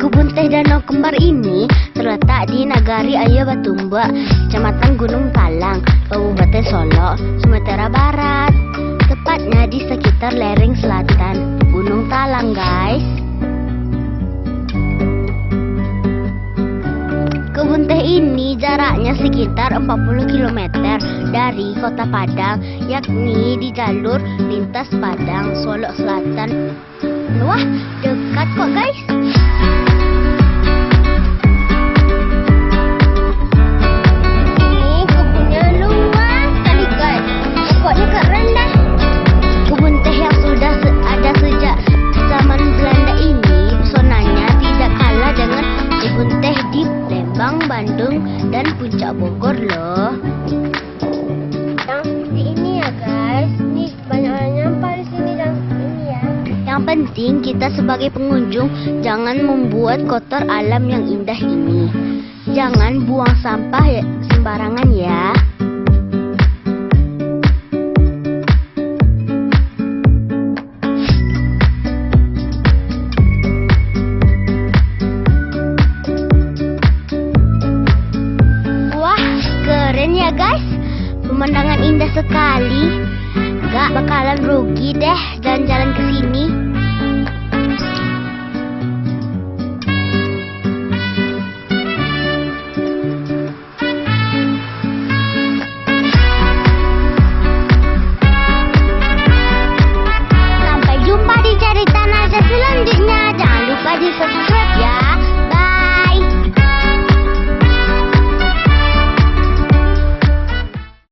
Kebun teh Danau Kembar ini terletak di Nagari Ayabatumba, Kecamatan Gunung Talang, Kabupaten Solo, Sumatera Barat. Tepatnya di sekitar lereng selatan Gunung Talang, guys. Kebun teh ini jaraknya sekitar 40 km dari Kota Padang, yakni di jalur lintas Padang Solo Selatan. Wah, dekat kok, guys. Bandung dan Puncak Bogor loh. Yang seperti ini ya guys. Nih banyak orang nyampah di sini dan ini ya. Yang penting kita sebagai pengunjung jangan membuat kotor alam yang indah ini. Jangan buang sampah ya, sembarangan ya. Keren ya guys, pemandangan indah sekali. Gak bakalan rugi deh jalan-jalan ke sini.